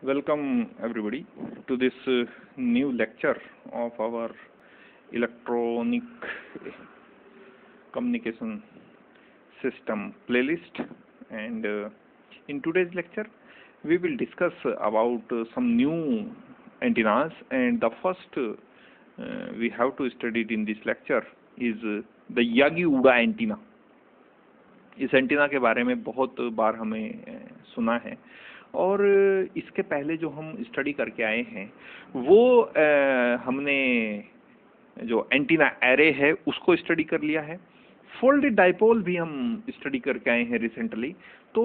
Welcome everybody to this new lecture of our electronic communication system playlist, and in today's lecture we will discuss about some new antennas, and the first we have to study in this lecture is the Yagi-Uda antenna. इस antenna के बारे में बहुत बार हमें सुना है और इसके पहले जो हम स्टडी करके आए हैं वो हमने जो एंटीना एरे है उसको स्टडी कर लिया है। फोल्डेड डाइपोल भी हम स्टडी करके आए हैं रिसेंटली। तो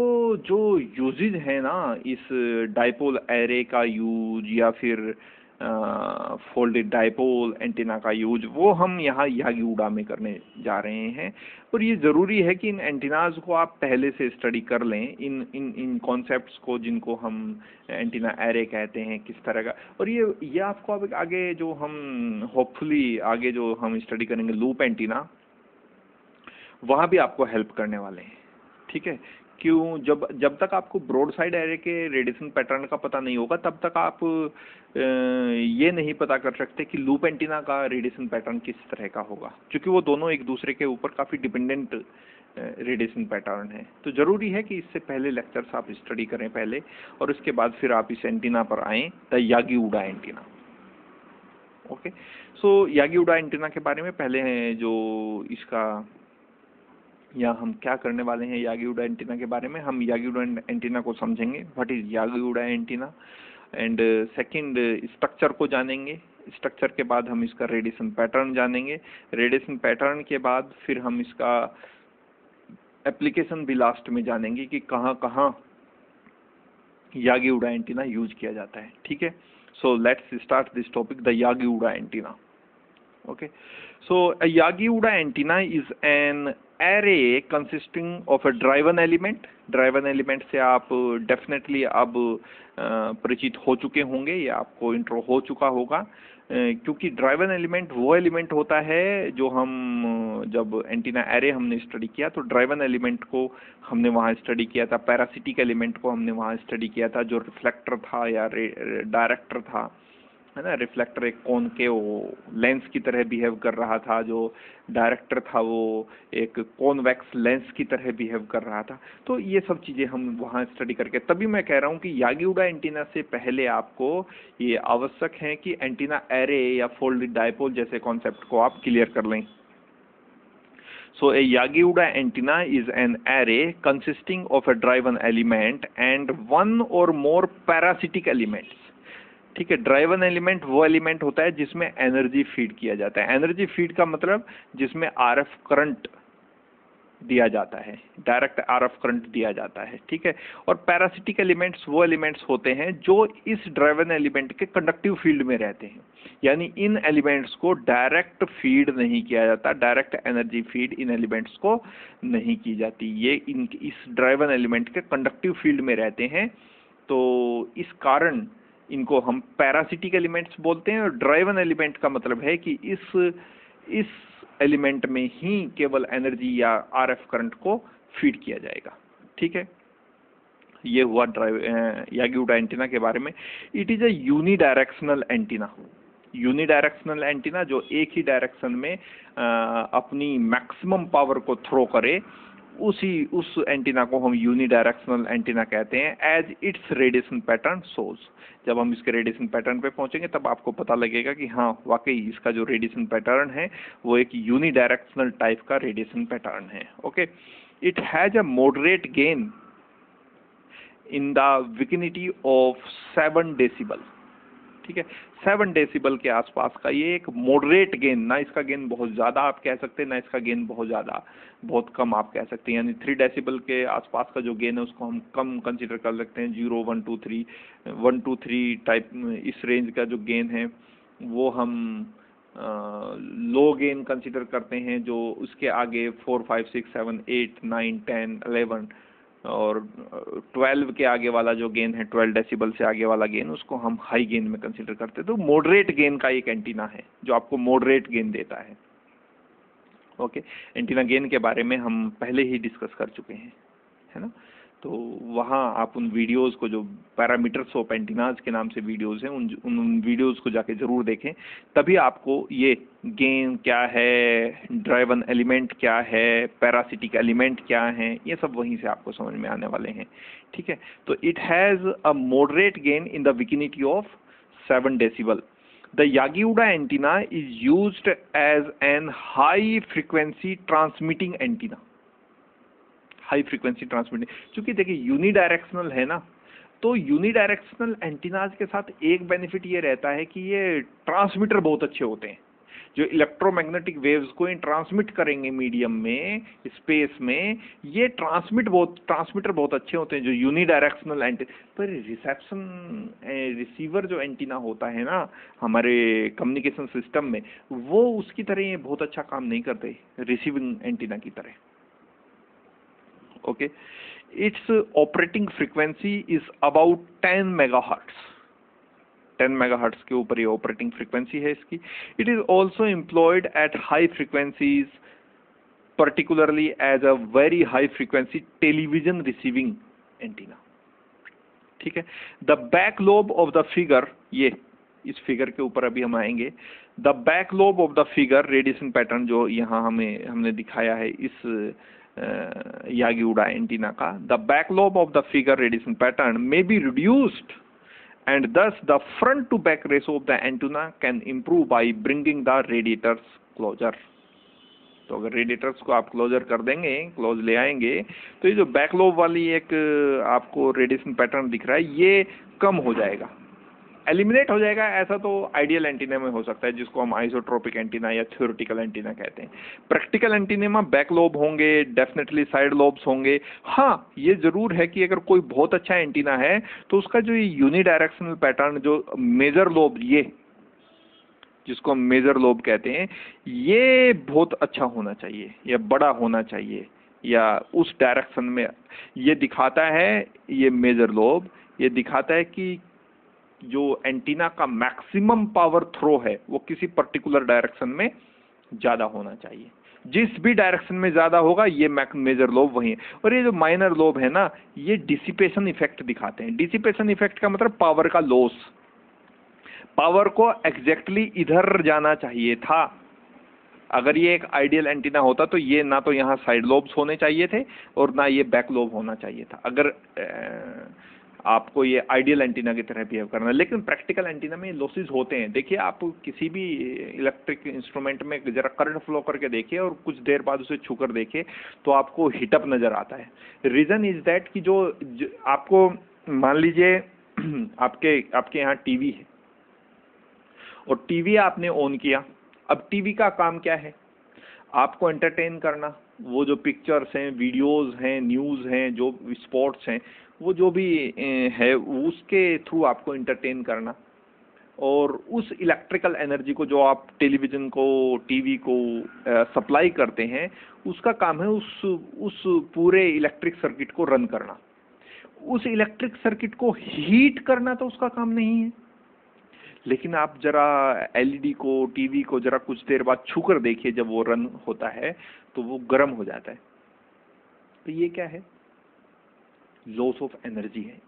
जो यूजेज है ना इस डाइपोल एरे का यूज या फिर फोल्डेड डाइपोल एंटीना का यूज वो हम यहाँ यागी-उडा में करने जा रहे हैं। और ये ज़रूरी है कि इन एंटीनाज को आप पहले से स्टडी कर लें, इन कॉन्सेप्ट्स को जिनको हम एंटीना एरे कहते हैं किस तरह का। और ये आपको अब आगे जो हम होपफुली आगे जो हम स्टडी करेंगे लूप एंटीना, वहाँ भी आपको हेल्प करने वाले हैं। ठीक है, क्यों? जब तक आपको ब्रॉड साइड एरे के रेडिएशन पैटर्न का पता नहीं होगा तब तक आप ये नहीं पता कर सकते कि लूप एंटीना का रेडिएशन पैटर्न किस तरह का होगा, क्योंकि वो दोनों एक दूसरे के ऊपर काफ़ी डिपेंडेंट रेडिएशन पैटर्न है। तो ज़रूरी है कि इससे पहले लेक्चर्स आप स्टडी करें पहले, और उसके बाद फिर आप इस एंटीना पर आएँ, the Yagi-Uda antenna. Okay, so Yagi-Uda antenna के बारे में पहले हैं जो इसका या हम क्या करने वाले हैं यागी-उडा एंटीना के बारे में। हम यागी-उडा एंटीना को समझेंगे, what is Yagi-Uda antenna, and second structure को जानेंगे। स्ट्रक्चर के बाद हम इसका रेडिएशन पैटर्न जानेंगे। रेडिएशन पैटर्न के बाद फिर हम इसका एप्लीकेशन भी लास्ट में जानेंगे कि कहाँ कहाँ यागी-उडा एंटीना यूज किया जाता है। ठीक है, so let's start this topic, the Yagi-Uda antenna. Okay, so a Yagi-Uda antenna is an array consisting of a driven element. driven element से आप डेफिनेटली अब परिचित हो चुके होंगे या आपको इंट्रो हो चुका होगा, क्योंकि ड्राइवन एलिमेंट वो एलिमेंट होता है जो हम जब एंटीना एरे हमने स्टडी किया तो ड्राइवन एलिमेंट को हमने वहाँ स्टडी किया था, पैरासिटिक एलिमेंट को हमने वहाँ स्टडी किया था, जो रिफ्लेक्टर था या डायरेक्टर था, है ना। रिफ्लेक्टर एक कोन के वो लेंस की तरह बिहेव कर रहा था, जो डायरेक्टर था वो एक कॉन्वेक्स लेंस की तरह बिहेव कर रहा था। तो ये सब चीज़ें हम वहाँ स्टडी करके, तभी मैं कह रहा हूँ कि यागी-उडा एंटीना से पहले आपको ये आवश्यक है कि एंटीना एरे या फोल्डेड डाइपोल जैसे कॉन्सेप्ट को आप क्लियर कर लें। So a Yagi-Uda antenna is an array consisting of a driven element and one or more parasitic elements. ठीक है, ड्राइवन एलिमेंट वो एलिमेंट होता है जिसमें एनर्जी फीड किया जाता है। एनर्जी फीड का मतलब जिसमें आरएफ करंट दिया जाता है, डायरेक्ट आरएफ करंट दिया जाता है। ठीक है, और पैरासिटिक एलिमेंट्स वो एलिमेंट्स होते हैं जो इस ड्राइवन एलिमेंट के कंडक्टिव फील्ड में रहते हैं, यानी इन एलिमेंट्स को डायरेक्ट फीड नहीं किया जाता, direct energy feed in elements को नहीं की जाती, ये इस ड्राइवन एलिमेंट के कंडक्टिव फील्ड में रहते हैं। तो इस कारण इनको हम पैरासिटिक एलिमेंट्स बोलते हैं। और ड्राइवन एलिमेंट का मतलब है कि इस एलिमेंट में ही केवल एनर्जी या आरएफ करंट को फीड किया जाएगा। ठीक है, ये हुआ यागी-उडा एंटीना के बारे में। It is a unidirectional antenna. Unidirectional antenna जो एक ही डायरेक्शन में अपनी मैक्सिमम पावर को थ्रो करे, उस एंटीना को हम यूनिडायरेक्शनल एंटीना कहते हैं, as its radiation pattern shows. जब हम इसके रेडिएशन पैटर्न पे पहुंचेंगे तब आपको पता लगेगा कि हाँ वाकई इसका जो रेडिएशन पैटर्न है वो एक यूनिडायरेक्शनल टाइप का रेडिएशन पैटर्न है। Okay, it has a moderate gain in the vicinity of 7 decibel. ठीक है, 7 डेसिबल के आसपास का ये एक मॉडरेट गेन, ना इसका गेन बहुत ज़्यादा आप कह सकते हैं, ना इसका गेन बहुत ज़्यादा बहुत कम आप कह सकते हैं, यानी 3 डेसिबल के आसपास का जो गेन है उसको हम कम कंसीडर कर सकते हैं। 0, 1, 2, 3, 1, 2, 3 टाइप इस रेंज का जो गेन है वो हम लो गेन कंसीडर करते हैं। जो उसके आगे 4, 5, 6, 7, 8, 9, 10, 11 और 12 के आगे वाला जो गेन है, 12 डेसिबल से आगे वाला गेन, उसको हम हाई गेन में कंसीडर करते हैं। तो मॉडरेट गेन का एक एंटीना है जो आपको मॉडरेट गेन देता है। ओके, एंटीना गेन के बारे में हम पहले ही डिस्कस कर चुके हैं, है ना। तो वहाँ आप उन वीडियोस को, जो पैरामीटर्स ऑफ एंटीनाज के नाम से वीडियोस हैं, उन वीडियोस को जाके ज़रूर देखें, तभी आपको ये गेन क्या है, ड्राइवन एलिमेंट क्या है, पैरासिटिक एलिमेंट क्या है, ये सब वहीं से आपको समझ में आने वाले हैं, ठीक है। तो it has a moderate gain in the vicinity of 7 decibel. The Yagi-Uda antenna is used as an high frequency transmitting antenna. High frequency transmitting, क्योंकि देखिए यूनिडायरेक्शनल है ना, तो यूनिडायरेक्शनल एंटीनाज के साथ एक बेनिफिट ये रहता है कि ये ट्रांसमीटर बहुत अच्छे होते हैं, जो इलेक्ट्रोमैग्नेटिक वेव्स को ट्रांसमिट करेंगे मीडियम में, स्पेस में, ये ट्रांसमीटर बहुत अच्छे होते हैं जो यूनिडायरेक्शनल पर रिसेप्शन रिसीवर जो एंटीना होता है ना हमारे कम्युनिकेशन सिस्टम में, वो उसकी तरह ये बहुत अच्छा काम नहीं करते रिसीविंग एंटीना की तरह। Okay, its operating frequency is about 10 megahertz. 10 megahertz के ऊपर ये ऑपरेटिंग फ्रीक्वेंसी है इसकी। It is also employed at high frequencies, particularly as a very high frequency television receiving antenna. ठीक है। The back lobe of the figure, ये इस figure के ऊपर अभी हम आएंगे। The back lobe of the figure radiation pattern जो यहाँ हमने दिखाया है इस Yagi-Uda एंटीना का, the back lobe of the figure radiation pattern may be reduced and thus the front to back ratio of the antenna can improve by bringing the radiators closer. तो अगर radiators को आप closure कर देंगे, close ले आएंगे, तो ये जो बैक लोब वाली एक आपको रेडिएशन पैटर्न दिख रहा है ये कम हो जाएगा, एलिमिनेट हो जाएगा। ऐसा तो आइडियल एंटीना में हो सकता है जिसको हम आइसोट्रोपिक एंटीना या थ्योरेटिकल एंटीना कहते हैं। प्रैक्टिकल एंटीना में बैक लोब होंगे, डेफिनेटली साइड लोब्स होंगे। हाँ, ये जरूर है कि अगर कोई बहुत अच्छा एंटीना है तो उसका जो यूनिडायरेक्शनल पैटर्न, जो मेजर लोब, ये जिसको हम मेजर लोब कहते हैं, ये बहुत अच्छा होना चाहिए या बड़ा होना चाहिए, या उस डायरेक्शन में ये दिखाता है, ये मेजर लोब ये दिखाता है कि जो एंटीना का मैक्सिमम पावर थ्रो है वो किसी पर्टिकुलर डायरेक्शन में ज्यादा होना चाहिए। जिस भी डायरेक्शन में ज्यादा होगा ये मेजर लोब वही है। और ये जो माइनर लोब है ना, ये डिसिपेशन इफेक्ट दिखाते हैं। डिसिपेशन इफेक्ट का मतलब पावर का लॉस, पावर को एग्जैक्टली इधर जाना चाहिए था। अगर ये एक आइडियल एंटीना होता तो ये ना तो यहाँ साइड लोब्स होने चाहिए थे और ना ये बैक लोब होना चाहिए था, अगर आपको ये आइडियल एंटीना की तरह बिहेव करना। लेकिन प्रैक्टिकल एंटीना में लॉसेस होते हैं। देखिए, आप किसी भी इलेक्ट्रिक इंस्ट्रूमेंट में जरा करंट फ्लो करके देखिए और कुछ देर बाद उसे छूकर देखिए तो आपको हीटअप नजर आता है। रीजन इज दैट कि जो आपको मान लीजिए आपके यहाँ टीवी है और टीवी आपने ऑन किया। अब टीवी का काम क्या है? आपको एंटरटेन करना। वो जो पिक्चर्स हैं, वीडियोस हैं, न्यूज़ हैं, जो स्पोर्ट्स हैं, वो जो भी है उसके थ्रू आपको एंटरटेन करना। और उस इलेक्ट्रिकल एनर्जी को जो आप टेलीविज़न को, टीवी को सप्लाई करते हैं, उसका काम है उस पूरे इलेक्ट्रिक सर्किट को रन करना। उस इलेक्ट्रिक सर्किट को हीट करना तो उसका काम नहीं है। लेकिन आप जरा एलईडी को, टीवी को जरा कुछ देर बाद छूकर देखिए, जब वो रन होता है तो वो गर्म हो जाता है। तो ये क्या है? लॉस ऑफ एनर्जी है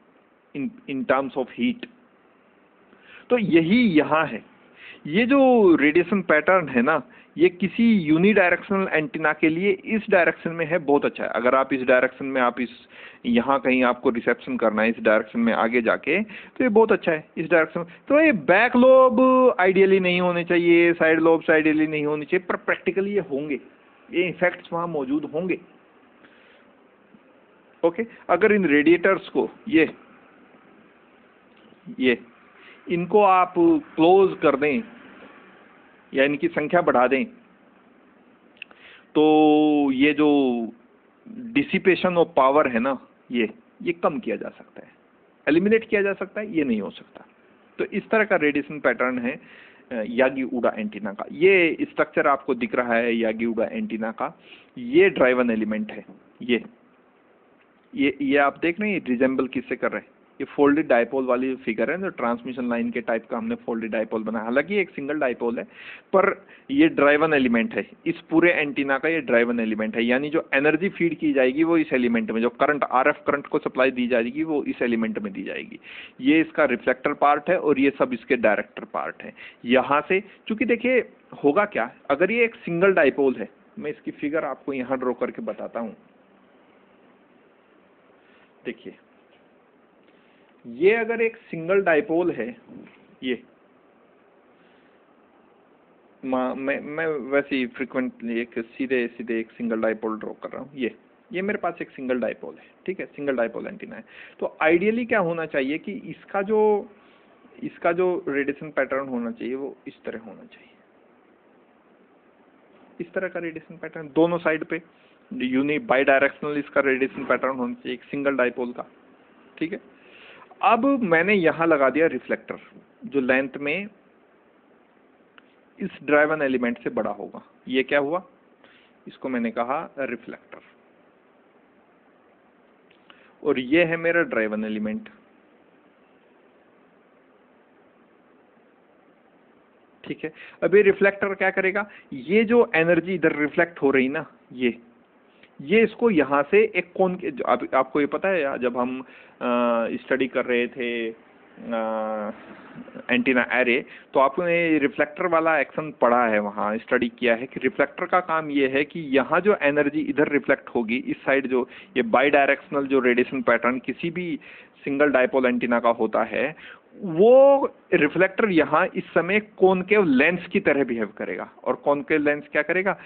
इन टर्म्स ऑफ हीट। तो यही यहाँ है। ये जो रेडिएशन पैटर्न है ना, ये किसी यूनिडायरेक्शनल एंटीना के लिए इस डायरेक्शन में है बहुत अच्छा है। अगर आप इस डायरेक्शन में, आप इस यहाँ कहीं आपको रिसेप्शन करना है इस डायरेक्शन में आगे जाके, तो ये बहुत अच्छा है इस डायरेक्शन में। तो ये बैक लोब आइडियली नहीं होने चाहिए, साइड लोब्स आइडियली नहीं होने चाहिए, पर प्रैक्टिकली ये होंगे, ये इफेक्ट्स वहाँ मौजूद होंगे। ओके, अगर इन रेडिएटर्स को ये इनको आप क्लोज कर दें या इनकी संख्या बढ़ा दें तो ये जो डिसिपेशन ऑफ पावर है ना, ये कम किया जा सकता है, एलिमिनेट किया जा सकता है, ये नहीं हो सकता। तो इस तरह का रेडिएशन पैटर्न है यागी-उडा एंटीना का। ये स्ट्रक्चर आपको दिख रहा है यागी-उडा एंटीना का। ये ड्राइवन एलिमेंट है। ये आप देख रहे हैं, रिजेंबल किससे कर रहे हैं? ये फोल्डेड डायपोल वाली फिगर है, जो ट्रांसमिशन लाइन के टाइप का हमने फोल्डेड डायपोल बनाया। हालांकि ये एक सिंगल डायपोल है, पर ये ड्राइवन एलिमेंट है, इस पूरे एंटीना का ये ड्राइवन एलिमेंट है, यानी जो एनर्जी फीड की जाएगी वो इस एलिमेंट में, जो करंट आरएफ करंट को सप्लाई दी जाएगी वो इस एलिमेंट में दी जाएगी। ये इसका रिफ्लेक्टर पार्ट है और ये सब इसके डायरेक्टर पार्ट है। यहाँ से चूंकि देखिए होगा क्या, अगर ये एक सिंगल डायपोल है, मैं इसकी फिगर आपको यहाँ ड्रॉ करके बताता हूँ। देखिए ये अगर एक सिंगल डायपोल है, ये मैं वैसे ही फ्रीक्वेंटली एक सीधे सीधे एक सिंगल डायपोल ड्रॉ कर रहा हूँ। ये मेरे पास एक सिंगल डायपोल है, ठीक है, सिंगल डायपोल एंटीना है। तो आइडियली क्या होना चाहिए कि इसका जो रेडिएशन पैटर्न होना चाहिए वो इस तरह होना चाहिए, इस तरह का रेडिएशन पैटर्न दोनों साइड पे बाई डायरेक्शनल इसका रेडिएशन पैटर्न होना चाहिए एक सिंगल डायपोल का, ठीक है। अब मैंने यहां लगा दिया रिफ्लेक्टर, जो लेंथ में इस ड्राइवन एलिमेंट से बड़ा होगा। ये क्या हुआ, इसको मैंने कहा रिफ्लेक्टर, और ये है मेरा ड्राइवन एलिमेंट, ठीक है। अब ये रिफ्लेक्टर क्या करेगा, ये जो एनर्जी इधर रिफ्लेक्ट हो रही ना, ये इसको यहां से एक कोन के, आपको ये पता है जब हम स्टडी कर रहे थे एंटीना एरे, तो आपने रिफ्लेक्टर वाला एक्शन पढ़ा है, वहां स्टडी किया है कि रिफ्लेक्टर का काम ये है कि यहाँ जो एनर्जी इधर रिफ्लेक्ट होगी इस साइड, जो ये बाई डायरेक्शनल जो रेडिएशन पैटर्न किसी भी सिंगल डायपोल एंटीना का होता है, वो रिफ्लेक्टर यहाँ इस समय कॉनकेव लेंस की तरह बिहेव करेगा, और कॉनकेव लेंस क्या करेगा,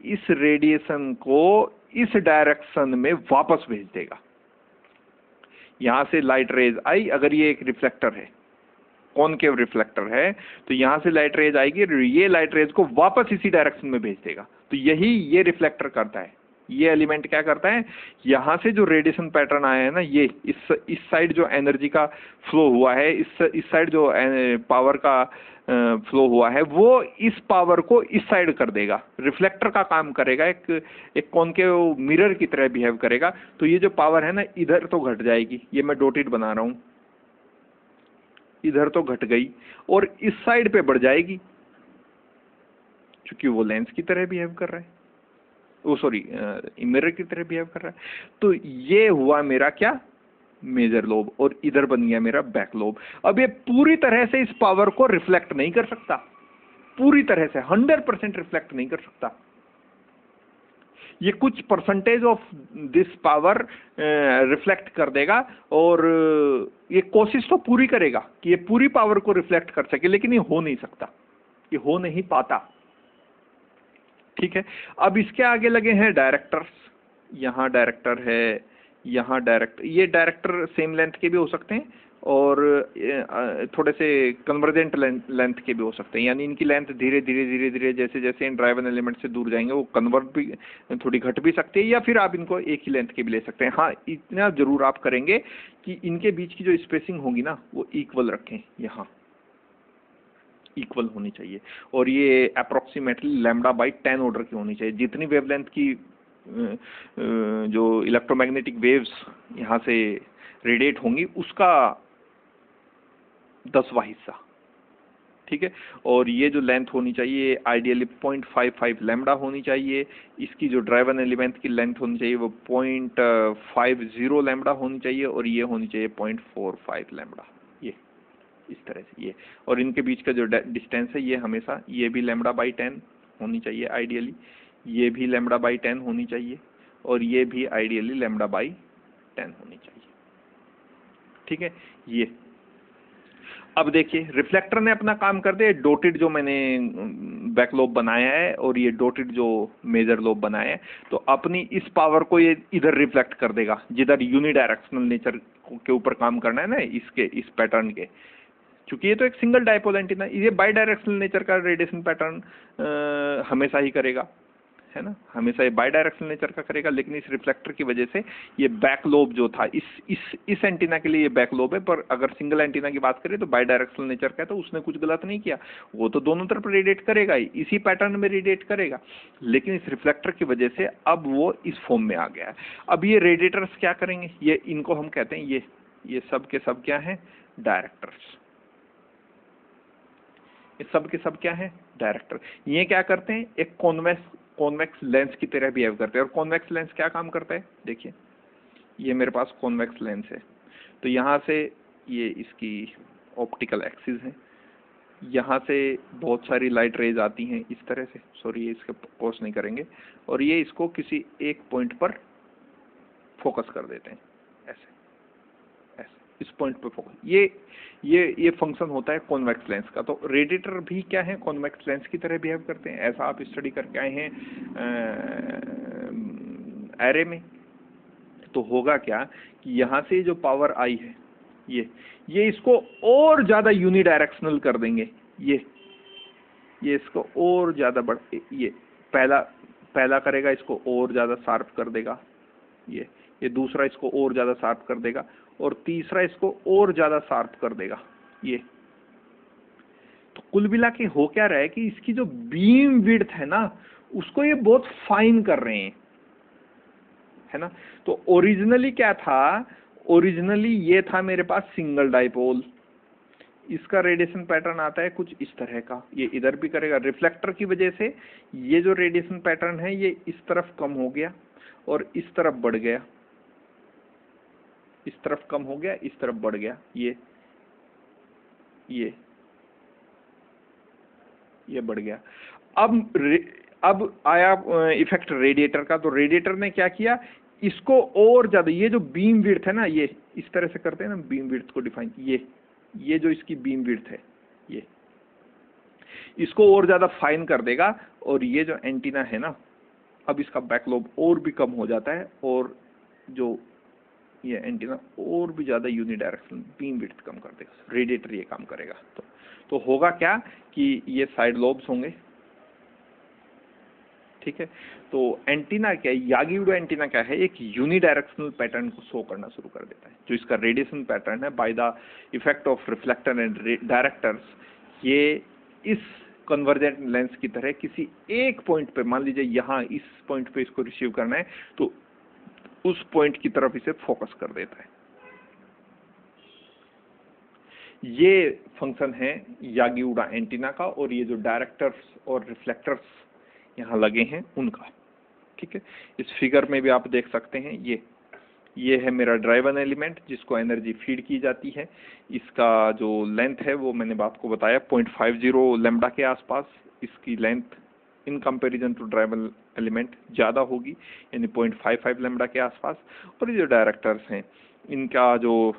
इस रेडिएशन को इस डायरेक्शन में वापस भेज देगा। यहां से लाइट रेज आई, अगर ये एक रिफ्लेक्टर है, कॉनकेव रिफ्लेक्टर है, तो यहां से लाइट रेज आएगी, ये लाइट रेज को वापस इसी डायरेक्शन में भेज देगा। तो यही ये रिफ्लेक्टर करता है। ये एलिमेंट क्या करता है, यहां से जो रेडिएशन पैटर्न आया है ना, ये इस साइड जो एनर्जी का फ्लो हुआ है, इस साइड जो पावर का फ्लो हुआ है, वो इस पावर को इस साइड कर देगा। रिफ्लेक्टर का काम करेगा, एक कॉनकेव मिरर की तरह बिहेव करेगा। तो ये जो पावर है ना, इधर तो घट जाएगी, ये मैं डॉटेड बना रहा हूं, इधर तो घट गई, और इस साइड पे बढ़ जाएगी, क्योंकि वो लेंस की तरह बिहेव कर रहा है, वो सॉरी मिरर की तरह बिहेव कर रहा है। तो ये हुआ मेरा क्या, मेजर लोब, और इधर बन गया मेरा बैक लोब। अब ये पूरी तरह से इस पावर को रिफ्लेक्ट नहीं कर सकता, पूरी तरह से 100% रिफ्लेक्ट नहीं कर सकता। ये कुछ percentage of this power reflect कर देगा, और ये कोशिश तो पूरी करेगा कि ये पूरी पावर को रिफ्लेक्ट कर सके, लेकिन ये हो नहीं सकता, ये हो नहीं पाता, ठीक है। अब इसके आगे लगे हैं डायरेक्टर्स, यहाँ डायरेक्टर है, यहाँ डायरेक्टर, ये डायरेक्टर सेम लेंथ के भी हो सकते हैं और थोड़े से कन्वर्जेंट लेंथ के भी हो सकते हैं, यानी इनकी लेंथ धीरे धीरे जैसे जैसे इन ड्राइवन एलिमेंट से दूर जाएंगे वो कन्वर्ट भी थोड़ी घट भी सकती है, या फिर आप इनको एक ही लेंथ के भी ले सकते हैं। हाँ, इतना जरूर आप करेंगे कि इनके बीच की जो स्पेसिंग होगी ना, वो इक्वल रखें, यहाँ इक्वल होनी चाहिए, और ये अप्रोक्सीमेटली λ/10 ऑर्डर की होनी चाहिए। जितनी वेवलेंथ की जो इलेक्ट्रोमैग्नेटिक वेव्स यहाँ से रेडिएट होंगी, उसका 10वां हिस्सा, ठीक है। और ये जो लेंथ होनी चाहिए आइडियली 0.55 लैम्डा होनी चाहिए। इसकी जो ड्राइवन एलिमेंट की लेंथ होनी चाहिए वो 0.50 लैम्डा होनी चाहिए, और ये होनी चाहिए 0.45 लैम्डा, ये इस तरह से ये। और इनके बीच का जो डिस्टेंस है ये हमेशा, ये भी λ/10 होनी चाहिए आइडियली, ये भी λ/10 होनी चाहिए, और ये भी आइडियली λ/10 होनी चाहिए, ठीक है। ये अब देखिए रिफ्लेक्टर ने अपना काम कर दिया, डॉटेड जो मैंने बैक लोब बनाया है और ये डॉटेड जो मेजर लोब बनाया है, तो अपनी इस पावर को ये इधर रिफ्लेक्ट कर देगा, जिधर यूनिडायरेक्शनल नेचर के ऊपर काम करना है ना, इसके इस पैटर्न के। क्योंकि ये तो एक सिंगल डायपोल एंटीना, ये बाई डायरेक्शनल नेचर का रेडिएशन पैटर्न हमेशा ही करेगा, है ना, हमेशा ये बाई डायरेक्शनल नेचर का करेगा। लेकिन इस रिफ्लेक्टर की वजह से ये बैक लोब जो था, इस एंटीना के लिए ये बैक लोब है, पर अगर सिंगल एंटीना की बात करें तो बाई डायरेक्शनल नेचर का है, तो उसने कुछ गलत नहीं किया, वो तो दोनों तरफ रेडिएट करेगा ही, इसी पैटर्न में रेडिएट करेगा। लेकिन इस रिफ्लेक्टर की वजह से अब वो इस फॉर्म में आ गया है। अब ये रेडिएटर्स क्या करेंगे, ये इनको हम कहते हैं, ये सब के सब क्या हैं? डायरेक्टर्स। ये सब के सब क्या है? डायरेक्टर। ये क्या करते हैं? एक कॉन्वेक्स लेंस की तरह बिहेव करते हैं। और कॉन्वेक्स लेंस क्या काम करता है? देखिए, ये मेरे पास कॉन्वेक्स लेंस है, तो यहाँ से ये इसकी ऑप्टिकल एक्सिस है, यहाँ से बहुत सारी लाइट रेज आती हैं इस तरह से, सॉरी ये इसके पोस्ट नहीं करेंगे, और ये इसको किसी एक पॉइंट पर फोकस कर देते हैं, ऐसे ऐसे इस पॉइंट पे फोकस। ये फंक्शन होता है कॉन्वेक्स लेंस का। तो रेडिएटर भी क्या है? कॉन्वेक्स लेंस की तरह बिहेव करते हैं। ऐसा आप स्टडी करके आए हैं एरे में। तो होगा क्या कि यहाँ से जो पावर आई है, ये इसको और ज्यादा यूनिडायरेक्शनल कर देंगे। ये इसको और ज्यादा ये पहला करेगा, इसको और ज्यादा शार्प कर देगा। ये दूसरा इसको और ज्यादा शार्प कर देगा, और तीसरा इसको और ज्यादा शार्प कर देगा। ये तो कुल मिला के हो क्या रहा है कि इसकी जो बीम विड्थ है ना, उसको ये बहुत फाइन कर रहे हैं, है ना। तो ओरिजिनली क्या था? ओरिजिनली ये था मेरे पास सिंगल डाइपोल। इसका रेडिएशन पैटर्न आता है कुछ इस तरह का। ये इधर भी करेगा, रिफ्लेक्टर की वजह से ये जो रेडिएशन पैटर्न है ये इस तरफ कम हो गया और इस तरफ बढ़ गया, इस तरफ कम हो गया, इस तरफ बढ़ गया। ये बढ़ गया। अब आया इफेक्ट रेडिएटर का। तो रेडिएटर ने क्या किया? इसको और ज्यादा, ये जो बीम विड्थ है ना, ये इस तरह से करते हैं ना बीम विड्थ को डिफाइन, ये जो इसकी बीम विड्थ है, ये इसको और ज्यादा फाइन कर देगा। और ये जो एंटीना है ना, अब इसका बैकलोब और भी कम हो जाता है, और जो ये एंटीना और भी ज्यादा यूनिडायरेक्शनल बीम विड्थ कम कर देगा। रेडिएटर ये काम करेगा। तो होगा क्या कि ये साइड लोब्स होंगे, ठीक है। तो एंटीना क्या है? यागी उडा एंटीना क्या है? एक यूनिडायरेक्शनल पैटर्न को शो करना शुरू कर देता है। जो इसका रेडिएशन पैटर्न है by the effect of reflector and directors, ये इस कन्वर्जेंट लेंस की तरह किसी एक पॉइंट पे, मान लीजिए यहाँ इस पॉइंट पे इसको रिसीव करना है, तो उस पॉइंट की तरफ इसे फोकस कर देता है। ये फंक्शन है यागी उडा एंटीना का, और ये जो डायरेक्टर्स और रिफ्लेक्टर्स यहाँ लगे हैं उनका, ठीक है। इस फिगर में भी आप देख सकते हैं, ये है मेरा ड्राइवन एलिमेंट जिसको एनर्जी फीड की जाती है। इसका जो लेंथ है वो मैंने आपको बताया 0.50 लैम्डा के आसपास। इसकी length in comparison to driven element ज़्यादा होगी, यानी 0.55 लैम्डा के आसपास। और ये जो डायरेक्टर्स हैं, इनका जो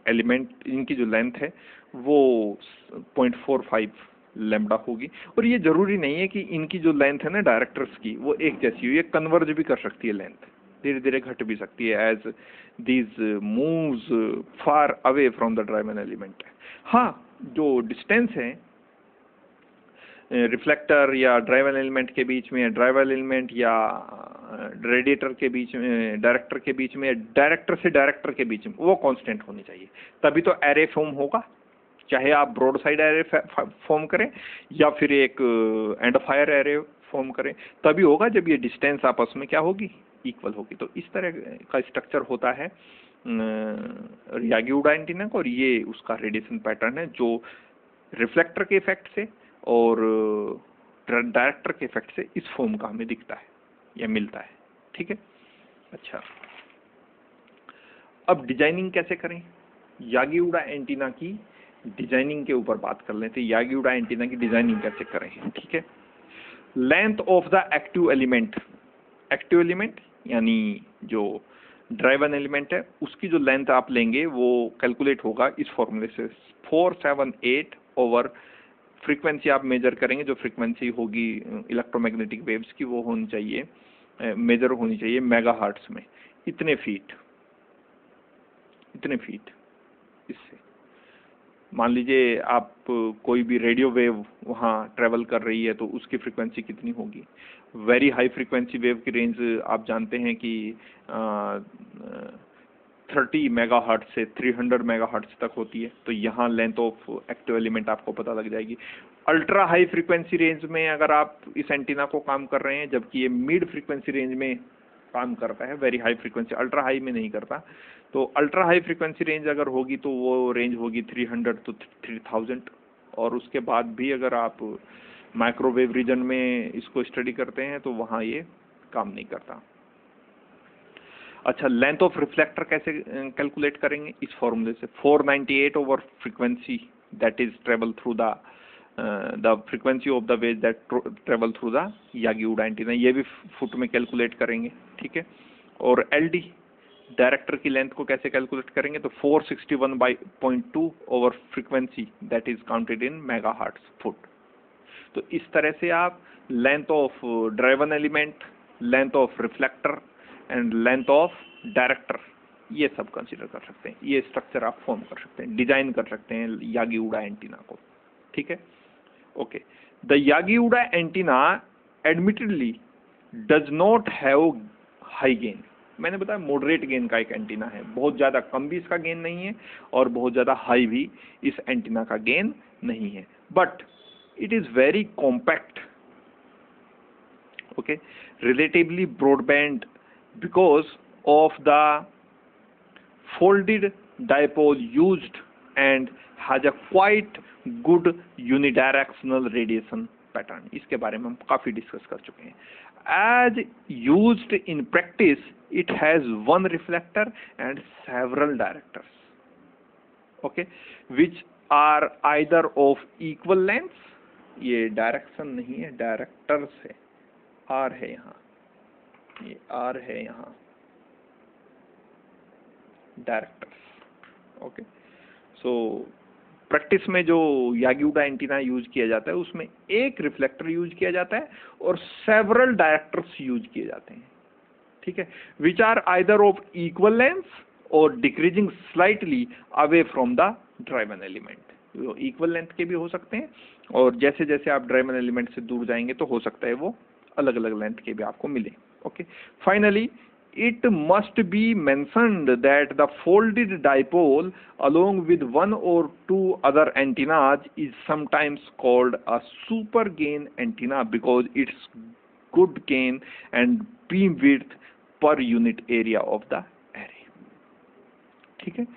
एलिमेंट, इनकी जो लेंथ है वो 0.45 लैम्डा होगी। और ये जरूरी नहीं है कि इनकी जो लेंथ है ना डायरेक्टर्स की वो एक जैसी हो, ये कन्वर्ज भी कर सकती है, लेंथ धीरे धीरे घट भी सकती है as these moves far away from the driven element. हाँ, जो डिस्टेंस है रिफ्लेक्टर या ड्राइवन एलिमेंट के बीच में, ड्राइवन एलिमेंट या रेडिएटर के बीच में, डायरेक्टर के बीच में, डायरेक्टर से डायरेक्टर के बीच में, वो कांस्टेंट होनी चाहिए, तभी तो एरे फॉर्म होगा। चाहे आप ब्रॉड साइड एरे फॉर्म करें या फिर एक एंड फायर एरे फॉर्म करें, तभी होगा जब ये डिस्टेंस आपस में क्या होगी? इक्वल होगी। तो इस तरह का स्ट्रक्चर होता है यागी उडा एंटीना का, और ये उसका रेडिएशन पैटर्न है जो रिफ्लेक्टर के इफेक्ट से और डायरेक्टर के इफेक्ट से इस फॉर्म का हमें दिखता है या मिलता है, ठीक है। अच्छा, अब डिजाइनिंग कैसे करें? यागी उडा एंटीना की डिजाइनिंग के ऊपर बात कर लेते हैं। यागी उडा एंटीना की डिजाइनिंग कैसे करें, ठीक है। Length of the active element यानी जो ड्राइवन एलिमेंट है उसकी जो लेंथ आप लेंगे वो कैलकुलेट होगा इस फॉर्मूले से, 478 ओवर फ्रीक्वेंसी आप मेजर करेंगे। जो फ्रीक्वेंसी होगी इलेक्ट्रोमैग्नेटिक वेव्स की वो होनी चाहिए, मेजर होनी चाहिए मेगाहर्ट्ज में। इतने फीट इससे मान लीजिए आप कोई भी रेडियो वेव वहाँ ट्रेवल कर रही है तो उसकी फ्रीक्वेंसी कितनी होगी। वेरी हाई फ्रीक्वेंसी वेव की रेंज आप जानते हैं कि 30 मेगाहर्ट्ज से 300 मेगाहर्ट्ज तक होती है। तो यहाँ लेंथ ऑफ एक्टिव एलिमेंट आपको पता लग जाएगी। अल्ट्रा हाई फ्रीक्वेंसी रेंज में अगर आप इस एंटीना को काम कर रहे हैं, जबकि ये मिड फ्रीक्वेंसी रेंज में काम करता है, very high frequency, ultra high में नहीं करता। तो अल्ट्रा हाई फ्रीक्वेंसी रेंज अगर होगी तो वो रेंज होगी 300 to 3000, और उसके बाद भी अगर आप माइक्रोवेव रीजन में इसको स्टडी करते हैं तो वहाँ ये काम नहीं करता। अच्छा, लेंथ ऑफ रिफ्लेक्टर कैसे कैलकुलेट करेंगे? इस फॉर्मूले से 498 over frequency that is travel through the frequency of the wave that travel through the Yagi Uda antenna, ये भी फुट में कैलकुलेट करेंगे, ठीक है। और एलडी डायरेक्टर की लेंथ को कैसे कैलकुलेट करेंगे? तो 461.2 over frequency that is counted in megahertz foot. तो इस तरह से आप length of driven element, length of reflector and length of director, ये सब कंसीडर कर सकते हैं। ये स्ट्रक्चर आप फॉर्म कर सकते हैं, डिजाइन कर सकते हैं यागी उडा एंटीना को, ठीक है। Okay, the Yagi Uda antenna admittedly does not have high gain. मैंने बताया मॉडरेट गेन का एक एंटीना है, बहुत ज्यादा कम भी इसका गेन नहीं है और बहुत ज्यादा हाई भी इस एंटीना का गेन नहीं है, but it is very compact, okay, relatively broadband because of the folded dipole used and has a quite good unidirectional radiation pattern। इसके बारे में हम काफी डिस्कस कर चुके हैं। As used in practice, it has one reflector and several directors, okay, which are either of equal length, ये direction नहीं है, डायरेक्टर्स है, आर है यहाँ, ये आर है यहाँ, डायरेक्टर्स, ओके। सो प्रैक्टिस में जो यागी उडा एंटीना यूज किया जाता है उसमें एक रिफ्लेक्टर यूज किया जाता है और सेवरल डायरेक्टर्स यूज किए जाते हैं, ठीक है, which are either of equal length और decreasing slightly away from the driven element. Equal length के भी हो सकते हैं और जैसे जैसे आप ड्राइवन एलिमेंट से दूर जाएंगे तो हो सकता है वो अलग अलग लेंथ के भी आपको मिले, okay. Finally it must be mentioned that the folded dipole along with one or two other antennas is sometimes called a super gain antenna because its good gain and beam width per unit area of the array, ठीक है।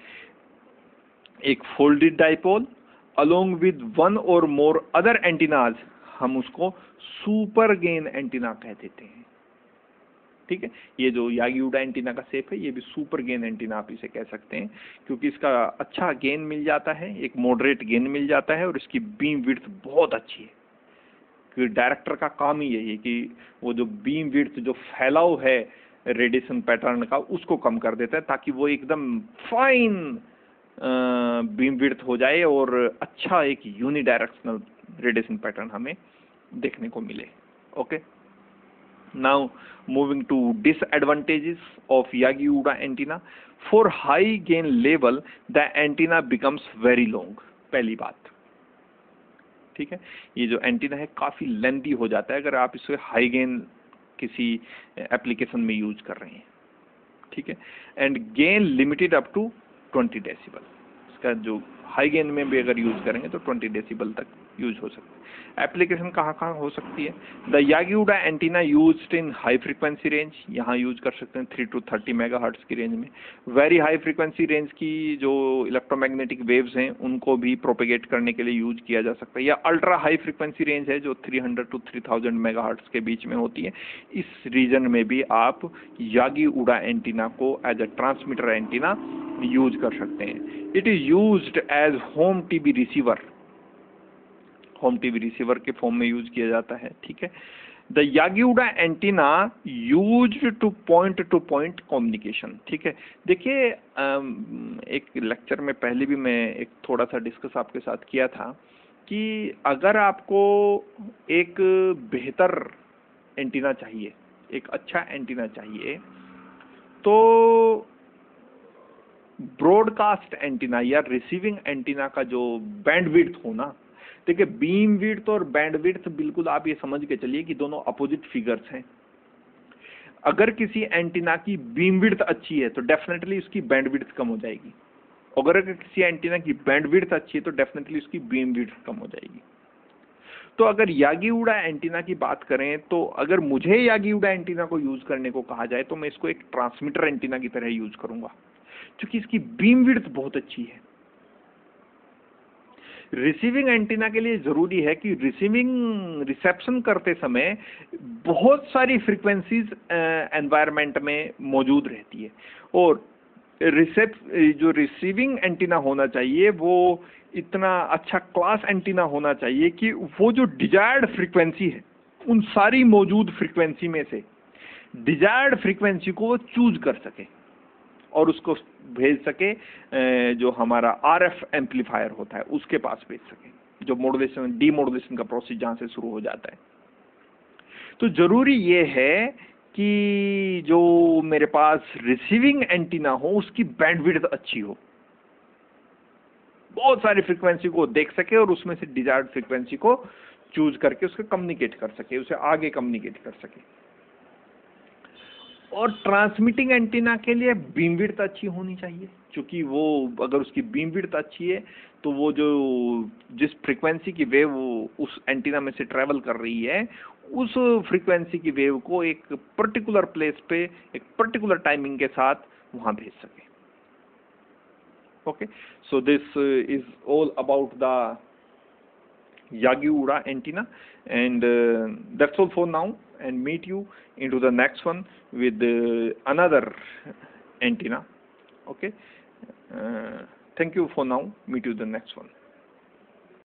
एक folded dipole along with one or more other antennas, हम उसको super gain antenna कह देते हैं, ठीक है। ये जो यागी उडा एंटीना का शेप है ये भी सुपर गेन एंटीना आप इसे कह सकते हैं, क्योंकि इसका अच्छा गेन मिल जाता है, एक मॉडरेट गेन मिल जाता है और इसकी बीम विड्थ बहुत अच्छी है, क्योंकि डायरेक्टर का काम ही यही है कि वो जो बीम विड्थ जो फैलाव है रेडिएशन पैटर्न का उसको कम कर देता है ताकि वो एकदम फाइन बीम विड्थ हो जाए और अच्छा एक यूनिडायरेक्शनल रेडिएशन पैटर्न हमें देखने को मिले, okay. Now moving to disadvantages of Yagi Uda antenna. For high gain level, the antenna becomes very long. पहली बात, ठीक है, ये जो एंटीना है काफी लेंथी हो जाता है अगर आप इसे हाई गेन किसी एप्लीकेशन में यूज कर रहे हैं, ठीक है। And gain limited up to 20 decibel. इसका जो हाई गेन में भी अगर यूज करेंगे तो 20 डेसिबल तक यूज हो सकता है। एप्लीकेशन कहाँ कहाँ हो सकती है? The Yagi Uda antenna used in high frequency range, यहाँ यूज कर सकते हैं 3 to 30 मेगाहर्ट्ज की रेंज में। वेरी हाई फ्रीक्वेंसी रेंज की जो इलेक्ट्रोमैग्नेटिक वेव्स हैं उनको भी प्रोपेगेट करने के लिए यूज किया जा सकता है। या अल्ट्रा हाई फ्रीक्वेंसी रेंज है जो 300 to 3000 मेगाहर्ट्ज के बीच में होती है, इस रीजन में भी आप यागी उडा एंटीना को as a transmitter antenna use कर सकते हैं। It is used as home TV receiver, home TV receiver के फॉर्म में यूज किया जाता है, ठीक है। The Yagi Uda antenna used to point communication, ठीक है। देखिए एक लेक्चर में पहले भी मैं एक थोड़ा सा डिस्कस आपके साथ किया था कि अगर आपको एक बेहतर एंटीना चाहिए, एक अच्छा एंटीना चाहिए, तो ब्रॉडकास्ट एंटीना या रिसीविंग एंटीना का जो बैंडविड्थ हो ना, देखिए बीम विड्थ और बैंडविड्थ बिल्कुल आप ये समझ के चलिए कि दोनों अपोजिट फिगर्स हैं। अगर किसी एंटीना की बीम विड्थ अच्छी है तो डेफिनेटली उसकी बैंडविड्थ कम हो जाएगी, अगर किसी एंटीना की बैंडविड्थ अच्छी है तो डेफिनेटली उसकी बीम विड्थ कम हो जाएगी। तो अगर यागी उड़ा एंटीना की बात करें तो अगर मुझे यागी उड़ा एंटीना को यूज करने को कहा जाए तो मैं इसको एक ट्रांसमीटर एंटीना की तरह यूज करूंगा, क्योंकि इसकी बीम विड्थ बहुत अच्छी है। रिसीविंग एंटीना के लिए जरूरी है कि रिसेप्शन करते समय बहुत सारी फ्रीक्वेंसीज एनवायरनमेंट में मौजूद रहती है, और जो रिसीविंग एंटीना होना चाहिए वो इतना अच्छा क्लास एंटीना होना चाहिए कि वो जो डिजायर्ड फ्रीक्वेंसी है उन सारी मौजूद फ्रीक्वेंसी में से डिजायर्ड फ्रीक्वेंसी को वो चूज कर सके और उसको भेज सके, जो हमारा आरएफ एम्पलीफायर होता है उसके पास भेज सके, जो मॉड्यूलेशन डीमॉड्यूलेशन का प्रोसेस जहां से शुरू हो जाता है। तो जरूरी ये है कि जो मेरे पास रिसीविंग एंटीना हो उसकी बैंडविड्थ अच्छी हो, बहुत सारी फ्रीक्वेंसी को देख सके और उसमें से डिजायर्ड फ्रीक्वेंसी को चूज करके उसको कम्युनिकेट कर सके, उसे आगे कम्युनिकेट कर सके। और ट्रांसमिटिंग एंटीना के लिए बीम विड्थ अच्छी होनी चाहिए, क्योंकि वो अगर उसकी बीम विड्थ अच्छी है तो वो जो जिस फ्रीक्वेंसी की वेव उस एंटीना में से ट्रेवल कर रही है उस फ्रीक्वेंसी की वेव को एक पर्टिकुलर प्लेस पे एक पर्टिकुलर टाइमिंग के साथ वहां भेज सके। Okay, so this is all about the Yagi-Uda antenna, and that's all for now, and meet you into the next one with another antenna. Okay, thank you for now, meet you the next one.